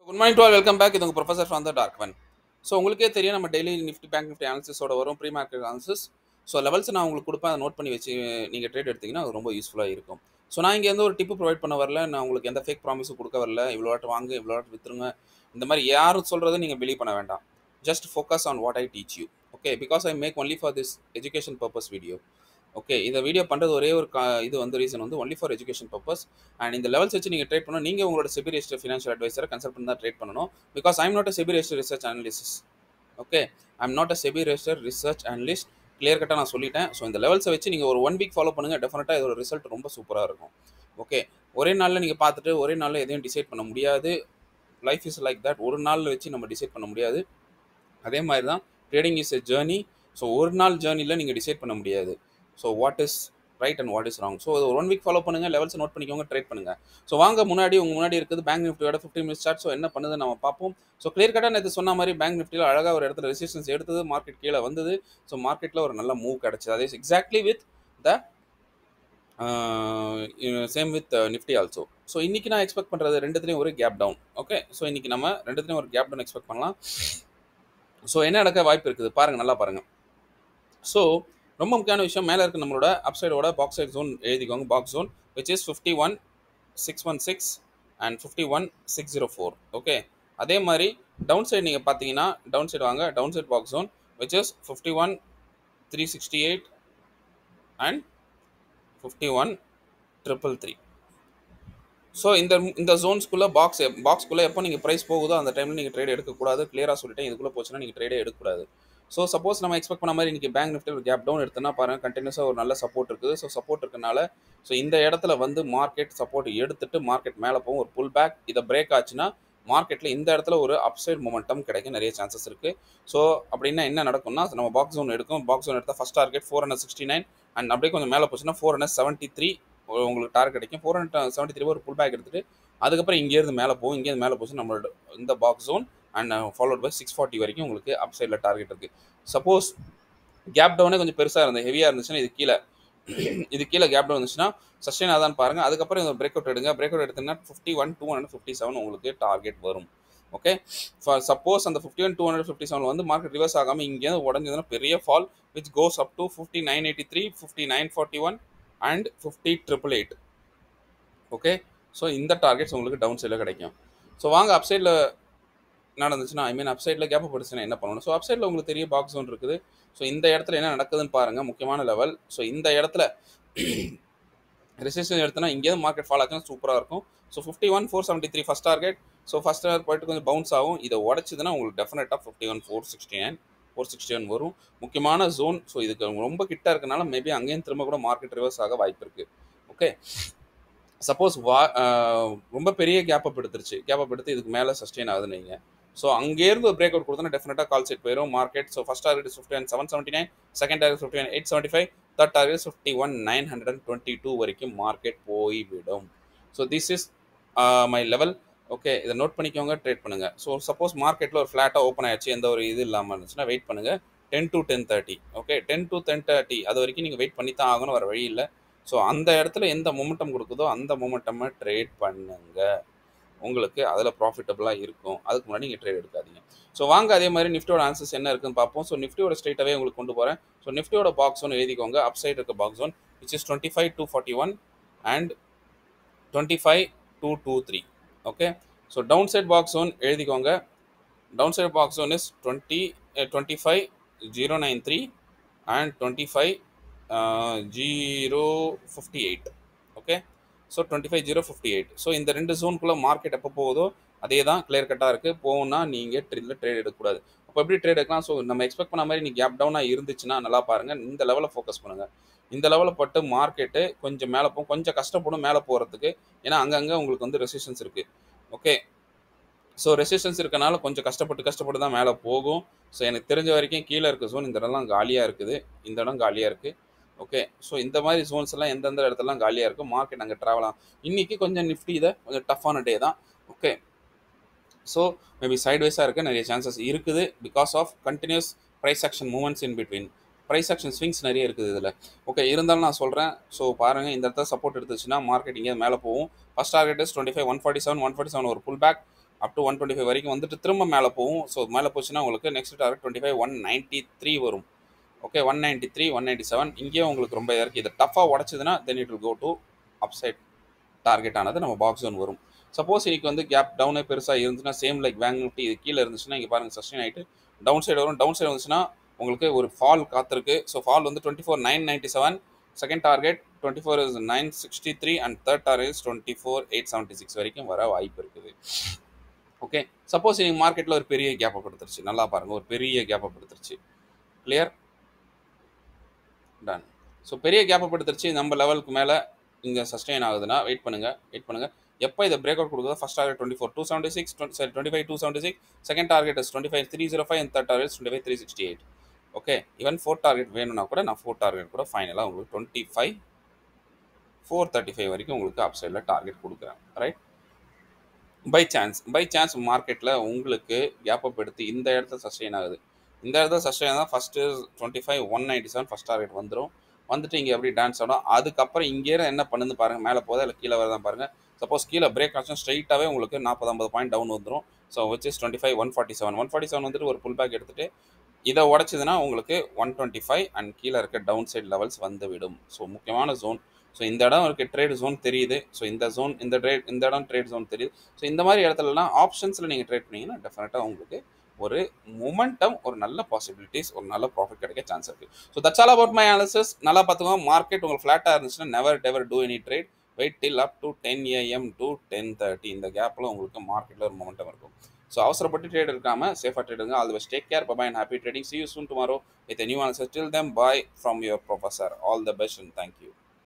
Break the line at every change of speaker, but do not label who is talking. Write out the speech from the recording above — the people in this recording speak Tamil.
Good morning to all, welcome back. இது உங்கள் professor from the dark one. So உங்களுக்கே தெரியும், நம்ம டெய்லி நிஃப்டி பேங்க் நிஃப்டி அனாலிசிஸோட வரும் pre market analysis. So levels நான் உங்களுக்கு கொடுப்பேன், அதை நோட் பண்ணி வச்சு நீங்கள் ட்ரேட் எடுத்தீங்கன்னா அது ரொம்ப யூஸ்ஃபுல்லாக இருக்கும். ஸோ நான் இங்கே ஒரு டிப்பு ப்ரொவைட் பண்ண வரல, நான் உங்களுக்கு எந்த ஃபேக் ப்ராமிஸும் கொடுக்க வரல. இவ்வளோ வாட்டு வாங்க, இவ்வளோ வாட்டு விற்றுருங்க, இந்த மாதிரி யாரும் சொல்கிறத நீங்கள் பிலீவ் பண்ண வேண்டாம். Just focus on what I teach you. Okay, because I make only for this education purpose video. Okay, இந்த வீடியோ பண்ணுறது ஒரே ஒரு இது வந்து ரீசன் வந்து only for education purpose. And இந்த லெவல்ஸ் வச்சு நீங்கள் ட்ரேட் பண்ணணும். நீங்கள் உங்களோட செபி ரெஜிஸ்டர்ட் ஃபினான்ஷியல் அட்வைசரை கன்சல்ட் பண்ணி தான் ட்ரேட் பண்ணணும். Because I am not a SEBI registered research analysis. Okay, I am not a SEBI registered research analyst. Clear கட்டாக நான் சொல்லிட்டேன். ஸோ இந்த லெவல்ஸை வச்சு நீங்கள் ஒரு 1 வீக் ஃபாலோ பண்ணுங்கள், டெஃபினட்டாக இதோட ரிசல்ட் ரொம்ப சூப்பராக இருக்கும். ஓகே, ஒரே நாளில் நீங்கள் பார்த்துட்டு ஒரே நாளில் எதையும் டிசைட் பண்ண முடியாது. Life is like that. ஒரு நாளில் வச்சு நம்ம டிசைட் பண்ண முடியாது. அதே மாதிரி தான் trading is a journey. So ஒரு நாள் ஜேர்னியில் நீங்கள் டிசைட் பண்ண முடியாது. So what is right and what is wrong. So ஒரு 1 வீக் ஃபாலோ பண்ணுங்கள், லெவல்ஸ் நோட் பண்ணிக்கோங்க, ட்ரேட் பண்ணுங்கள். ஸோ வாங்க, உங்கள் முன்னாடி இருக்குது பேங்க் நிஃப்டியோட 15 மினிட்ஸ் சார்ட். ஸோ என்ன பண்ணுது நம்ம பார்ப்போம். ஸோ கிளியர் கட்டாக நேற்று சொன்ன மாதிரி பேங்க் நிஃப்டியில் அழகாக ஒரு இடத்துல ரெசிஸ்டன்ஸ் எடுத்தது, மார்க்கெட் கீழே வந்தது. ஸோ மார்க்கெட்டில் ஒரு நல்ல மூவ் கிடச்சிது. அதே exactly with the same with Nifty also. So இன்றைக்கி நான் எக்ஸ்பெக்ட் பண்ணுறது ரெண்டுத்துலேயும் ஒரு கேப் டவுன். ஓகே, ஸோ இன்றைக்கி நம்ம ரெண்டுத்துலேயும் ஒரு கேப் டவுன் எக்ஸ்பெக்ட் பண்ணலாம். ஸோ என்ன நடக்க வாய்ப்பு இருக்குது பாருங்கள், நல்லா பாருங்கள். ஸோ ரொம்ப முக்கியமான விஷயம், மேலே இருக்க நம்மளோட அப்சைடோட பாக்ஸ் சைட் ஜோன் எழுதிக்கோங்க. Box zone which is 51,616 and 51,604. Okay, அதே மாதிரி டவுன் சைடு நீங்கள் பார்த்தீங்கன்னா, டவுன் சைடு வாங்க, down side box zone which is 51,368 and 51,333. So இந்த ஜோன்ஸ்குள்ளே பாக்ஸ்குள்ளே எப்போ நீங்கள் ப்ரைஸ் போகுதோ அந்த டைமில் நீங்கள் ட்ரேட் எடுக்கக்கூடாது. கிளியராக சொல்லிட்டேன், இதுக்குள்ளே போச்சுன்னா நீங்கள் ட்ரேடே எடுக்கக்கூடாது. ஸோ சப்போஸ் நம்ம எக்ஸ்பெக்ட் பண்ண மாதிரி இன்றைக்கி பேங்க் நிஃப்டியில் கேப் டவுன் எடுத்தோன்னா பாருங்கள், கண்டினியூஸாக ஒரு நல்ல சப்போர்ட் இருக்குது. ஸோ சப்போர்ட் இருக்கனால ஸோ இந்த இடத்துல வந்து மார்க்கெட் சப்போர்ட் எடுத்துட்டு மார்க்கெட் மேலே போகும், ஒரு புல் பேக். இதை பிரேக் ஆச்சுன்னா மார்க்கெட்டில் இந்த இடத்துல ஒரு அப்சைட் மொமெண்டம் கிடைக்க நிறைய சான்சஸ் இருக்குது. ஸோ அப்படின்னா என்ன நடக்கும்னா, நம்ம பாக்ஸ் ஜோன் எடுக்கும். பாக்ஸ் ஜோன் எடுத்தால் ஃபஸ்ட் டார்கெட் 469 அண்ட் அப்படியே கொஞ்சம் மேலே போச்சுன்னா 473 உங்களுக்கு டார்கெட் கிடைக்கும். 473 ஒரு புல் பேக் எடுத்துகிட்டு அதுக்கப்புறம் இங்கேருந்து மேலே போகும். இங்கேருந்து மேலே போச்சு நம்மளோட இந்த box zone and followed by 640 வரைக்கும் உங்களுக்கு அப்சைடில் டார்கெட் இருக்குது. சப்போஸ் கேப் டவுனே கொஞ்சம் பெருசாக இருந்தது, ஹெவியாக இருந்துச்சுன்னா இது கீழே கேப் டவுன் இருந்துச்சுன்னா சஸ்டெயின் ஆதான்னு பாருங்கள். அதுக்கப்புறம் இந்த பிரேக் அவுட் எடுங்க. பிரேக் அவுட் எடுத்தீங்கன்னா 51,257 உங்களுக்கு டார்கெட் வரும். ஓகே, சப்போஸ் அந்த 51,257 வந்து மார்க்கெட் ரிவர்ஸ் ஆகாமல் இங்கேருந்து உடஞ்சதுன்னா பெரிய fall which cos up to 5983, 5941 and 50,888. Okay, so இந்த டார்கெட்ஸ் உங்களுக்கு டவுன் சைடில் கிடைக்கும். ஸோ வாங்க அப்சைடில் நடந்துச்சுன்னா, அப்சைடில் கேப் போட்டுச்சுன்னா என்ன பண்ணணும். ஸோ அப்சைடில் உங்களுக்கு தெரிய பாக்ஸ் ஜோன் இருக்குது. ஸோ இந்த இடத்துல என்ன நடக்குதுன்னு பாருங்கள், முக்கியமான லெவல். ஸோ இந்த இடத்துல ரெசிஸ்டன்ஸ் எடுத்தோன்னா இங்கேருந்து மார்க்கெட் ஃபால் ஆச்சுன்னா சூப்பராக இருக்கும். So 51,473 first target. So first target போய்ட்டு கொஞ்சம் பவுன்ஸ் ஆகும். இதை உடச்சிதுன்னா உங்களுக்கு டெஃபினட்டாக 51,469, 461 வரும். முக்கியமான ஜோன். ஸோ இதுக்கு ரொம்ப கிட்ட இருக்கனால மேபி அங்கேயும் திரும்ப கூட மார்க்கெட் ரிவர்ஸ் ஆக வாய்ப்பு இருக்குது. ஓகே, சப்போஸ் ரொம்ப பெரிய கேப் அப் எடுத்துருச்சு, கேப் அப் எடுத்து இதுக்கு மேலே சஸ்டெயின் ஆகுதுன்னு வைங்க. ஸோ அங்கேருந்து ஒரு பிரேக் அவுட் கொடுத்தோன்னா டெஃபினட்டாக கால் செட் போயிடும் market. So first target 51,779, second target 51,875, third target 51,922 வரைக்கும் மார்க்கெட் போய்விடும். So this is my level. Okay, இதை நோட் பண்ணிக்கோங்க, ட்ரேட் பண்ணுங்கள். ஸோ சப்போஸ் மார்க்கெட்டில் ஒரு ஃப்ளாட்டாக ஓப்பன் ஆயிடுச்சு, எந்த ஒரு இது இல்லாமல் இருந்துச்சுன்னா வெயிட் பண்ணுங்கள் 10 to 10:30. ஓகே, 10 to 10:30 அது வரைக்கும் நீங்கள் வெயிட் பண்ணி தான் ஆகணும், வர வழி இல்லை. ஸோ அந்த இடத்துல எந்த மொமெண்டம் கொடுக்குதோ அந்த மொமெண்டமை ட்ரேட் பண்ணுங்க, உங்களுக்கு அதில் ப்ராஃபிட்டபுளாக இருக்கும். அதுக்கு முன்னாடி நீங்கள் ட்ரேட் எடுக்காதீங்க. ஸோ வாங்க அதே மாதிரி நிஃப்டியோட ஆன்சர்ஸ் என்ன இருக்குன்னு பார்ப்போம். ஸோ நிஃப்டியோட ஸ்ட்ரைட்டாகவே உங்களுக்கு கொண்டு போகிறேன். ஸோ நிஃப்டியோட பாக்ஸ் ஒன் எழுதிக்கோங்க. அப் சைடு இருக்க box one which is 25,241 and 25,223. Okay, so downside box one எழுதிக்கோங்க. Downside box one is 25,093 and 25,058. Okay, so 25,058. So இந்த ரெண்டு ஜோனுக்குள்ளே மார்க்கெட் எப்போ போகுதோ அதே தான் கிளியர் கட்டாக இருக்குது. போகும்னா நீங்கள் ட்ரேட் எடுக்கக்கூடாது. அப்போ எப்படி ட்ரேட் எடுக்கலாம்? ஸோ நம்ம எக்ஸ்பெக்ட் பண்ண மாதிரி நீங்கள் கேப் டவுனாக இருந்துச்சுன்னா நல்லா பாருங்கள், இந்த லெவலில் ஃபோக்கஸ் பண்ணுங்கள். இந்த லெவலில் பட்டு மார்க்கெட்டு கொஞ்சம் மேலே போகும், கொஞ்சம் கஷ்டப்படும் மேலே போகிறதுக்கு. ஏன்னா அங்கங்கே உங்களுக்கு வந்து ரெசிஸ்டன்ஸ் இருக்குது. ஓகே, ஸோ ரெசிஸ்டன்ஸ் இருக்கனால கொஞ்சம் கஷ்டப்பட்டு தான் மேலே போகும். ஸோ எனக்கு தெரிஞ்ச வரைக்கும் கீழே இருக்க ஜோன் இந்த இடம்லாம் காலியாக இருக்குது, இந்த இடம் காலியாக இருக்குது. ஓகே, ஸோ இந்த மாதிரி ஜோன்ஸ் எல்லாம் எந்தெந்த இடத்துலலாம் காலியாக இருக்கும், மார்க்கெட் அங்கே ட்ராவல் ஆகும். இன்றைக்கி கொஞ்சம் நிஃப்டி இதை கொஞ்சம் டஃப்பான டே தான். ஓகே, ஸோ மேபி சைட்வைஸாக இருக்க நிறைய சான்சஸ் இருக்குது because of continuous price action movements in between. Price action swings நிறைய இருக்குது இதில். ஓகே, இருந்தாலும் நான் சொல்கிறேன். ஸோ பாருங்கள், இந்த இடத்துல சப்போர்ட் எடுத்துச்சுன்னா மார்க்கெட் இங்கே மேலே போகும். ஃபஸ்ட் டார்கெட் இஸ் 25,147, 147 ஒரு புல் பேக். அப் டு 125 வரைக்கும் வந்துட்டு திரும்ப மேலே போகும். ஸோ மேலே போச்சுன்னா உங்களுக்கு நெக்ஸ்ட் டார்கெட் 25 193 வரும். ஓகே 193 197 இங்கேயும் உங்களுக்கு ரொம்ப இருக்கு. இதை டஃபாக உடச்சதுன்னா then it will go to upside target ஆனது நம்ம பாக்ஸ் ஜோன் வரும். சப்போஸ் இன்னைக்கு வந்து கேப் டவுனே பெருசாக இருந்துச்சுன்னா சேம் லைக் பேங்க் நிஃப்டி இது கீழே இருந்துச்சுன்னா இங்கே பாருங்கள் சஸ்டெயின் ஆகிட்டு டவுன் சைடு வரும். டவுன் சைடு வந்துச்சுன்னா உங்களுக்கு ஒரு ஃபால் காத்திருக்கு. ஸோ ஃபால் வந்து 24,997, second target 24,963 and third target 24,876 வரைக்கும் வர வாய்ப்பு இருக்குது. ஓகே சப்போஸ் நீங்கள் மார்க்கெட்டில் ஒரு பெரிய கேப்பை கொடுத்துருச்சு, நல்லா பாருங்கள், ஒரு பெரிய கேப்பை கொடுத்துருச்சு. Clear ton. ஸோ பெரிய கேப்பை கொடுத்துருச்சு, நம்ம லெவலுக்கு மேலே இங்கே சஸ்டெயின் ஆகுதுன்னா வெயிட் பண்ணுங்கள். எப்போ இதை பிரேக் அவுட் கொடுக்குதோ first target 24,276, 25,276, second target 25,305 and third target 25,368. Okay even fourth target வேணும்னா கூட நான் ஃபோர்த் டார்கெட் கூட ஃபைனலாக உங்களுக்கு 25,435 வரைக்கும் உங்களுக்கு அப் சைடில் டார்கெட் கொடுக்குறேன். ரைட், பை சான்ஸ் மார்க்கெட்டில் உங்களுக்கு கேப் அப் எடுத்து இந்த இடத்துல சஸ்டெயின் ஆகுது. இந்த இடத்துல சஸ்டெயின் ஆகுது ஃபஸ்ட்டு 25,197 ஃபஸ்ட் டார்கெட் வந்துட்டு இங்கே எப்படி டான்ஸ் ஆடும். அதுக்கப்புறம் இங்கே என்ன பண்ணுது பாருங்கள், மேலே போதா இல்லை கீழே வரதான் பாருங்கள். சப்போஸ் கீழே பிரேக் ஆச்சுன்னா ஸ்ட்ரைட்டாகவே உங்களுக்கு 40-50 பாயிண்ட் டவுன் வந்துடும். ஸோ விச் இஸ் 25,147 வந்துட்டு ஒரு புல் பேக் எடுத்துகிட்டு இதை உடச்சிதுன்னா உங்களுக்கு 125 அண்ட் கீழே இருக்க டவுன் சைட் லெவல்ஸ் வந்து விடும். ஸோ முக்கியமான ஜோன். ஸோ இந்த இடம் இருக்க ட்ரேட் ஜோன் தெரியுது. ஸோ இந்த இடம் ட்ரேட் ஜோன் தெரியுது. ஸோ இந்த மாதிரி இடத்துலலாம் ஆப்ஷன்ஸில் நீங்கள் ட்ரேட் பண்ணிங்கன்னா டெஃபினட்டாக உங்களுக்கு ஒரு மொமெண்டம், ஒரு நல்ல பாசிபிலிட்டிஸ், ஒரு நல்ல ப்ராஃபிட் கிடைக்க சான்ஸ் இருக்குது. So that's all about my analysis. நல்லா பார்த்துக்கோங்க. மார்க்கெட் உங்களுக்கு ஃப்ளாட்டாக இருந்துச்சுன்னா never do any trade. Wait till up to 10 AM to 10:30. இந்த கேப்பில் உங்களுக்கு மார்க்கெட்டில் ஒரு மொமெண்டம் இருக்கும். ஸோ அவசரப்பட்டு ட்ரேட் இருக்காமல் சேஃபாக ட்ரேட் இருங்க. All the best, take care, bye and happy trading. See you soon tomorrow with a new analysis. Till then, bye from your professor. All the best and thank you.